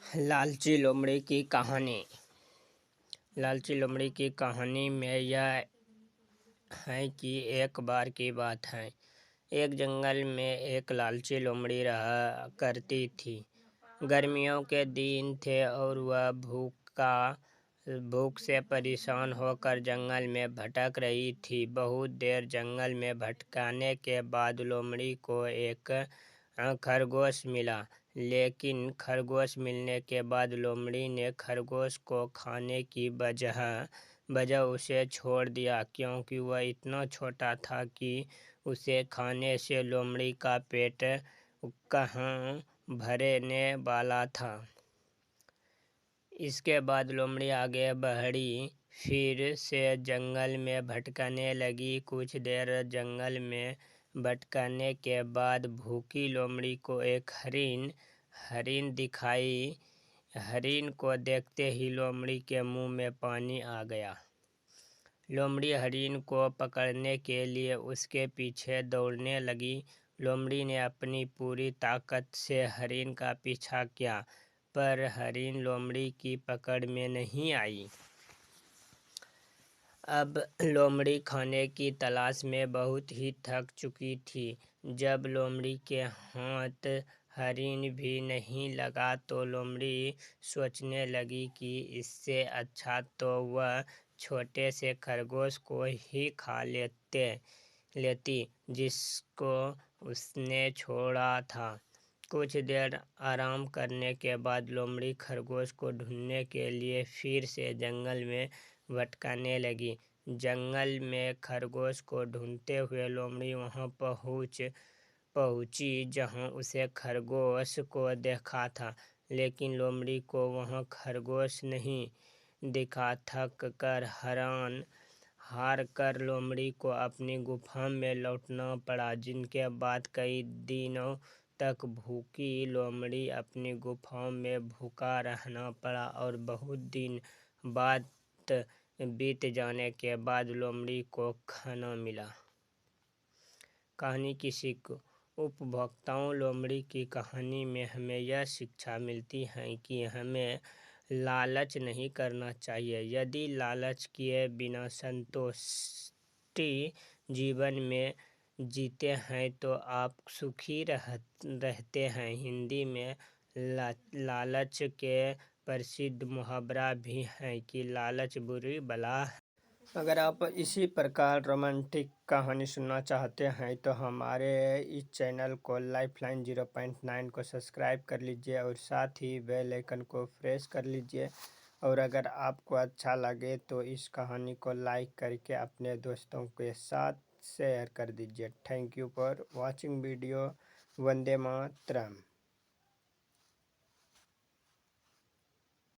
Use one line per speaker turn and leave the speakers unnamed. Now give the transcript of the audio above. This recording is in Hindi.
लालची लोमड़ी की कहानी। लालची लोमड़ी की कहानी में यह है कि एक बार की बात है, एक जंगल में एक लालची लोमड़ी रहा करती थी। गर्मियों के दिन थे और वह भूख से परेशान होकर जंगल में भटक रही थी। बहुत देर जंगल में भटकने के बाद लोमड़ी को एक खरगोश मिला, लेकिन खरगोश मिलने के बाद लोमड़ी ने खरगोश को खाने की बजाय उसे छोड़ दिया, क्योंकि वह इतना छोटा था कि उसे खाने से लोमड़ी का पेट कहाँ भरने वाला था। इसके बाद लोमड़ी आगे बढ़ी, फिर से जंगल में भटकने लगी। कुछ देर जंगल में भटकने के बाद भूखी लोमड़ी को एक हरिन दिखाई। हरिन को देखते ही लोमड़ी के मुंह में पानी आ गया। लोमड़ी हरिन को पकड़ने के लिए उसके पीछे दौड़ने लगी। लोमड़ी ने अपनी पूरी ताकत से हरिन का पीछा किया, पर हरिन लोमड़ी की पकड़ में नहीं आई। अब लोमड़ी खाने की तलाश में बहुत ही थक चुकी थी। जब लोमड़ी के हाथ हरिन भी नहीं लगा तो लोमड़ी सोचने लगी कि इससे अच्छा तो वह छोटे से खरगोश को ही खा लेती जिसको उसने छोड़ा था। कुछ देर आराम करने के बाद लोमड़ी खरगोश को ढूंढने के लिए फिर से जंगल में भटकने लगी। जंगल में खरगोश को ढूंढते हुए लोमड़ी वहां पहुंची जहां उसे खरगोश को देखा था, लेकिन लोमड़ी को वहां खरगोश नहीं दिखा। थक कर हार कर लोमड़ी को अपनी गुफा में लौटना पड़ा, जिनके बाद कई दिनों तक भूखी लोमड़ी अपनी गुफा में भूखा रहना पड़ा और बहुत दिन बाद बीत जाने के बाद लोमड़ी को खाना मिला। कहानी की सीख। उपभोक्ताओं, लोमड़ी की कहानी में हमें यह शिक्षा मिलती है कि हमें लालच नहीं करना चाहिए। यदि लालच किए बिना संतुष्टि जीवन में जीते हैं तो आप सुखी रहते हैं। हिंदी में लालच के प्रसिद्ध मुहावरा भी है कि लालच बुरी बला है। अगर आप इसी प्रकार रोमांटिक कहानी सुनना चाहते हैं तो हमारे इस चैनल को लाइफलाइन 0.9 को सब्सक्राइब कर लीजिए और साथ ही बेल आइकन को प्रेस कर लीजिए। और अगर आपको अच्छा लगे तो इस कहानी को लाइक करके अपने दोस्तों के साथ शेयर कर दीजिए। Thank you for watching video. Vande Mataram.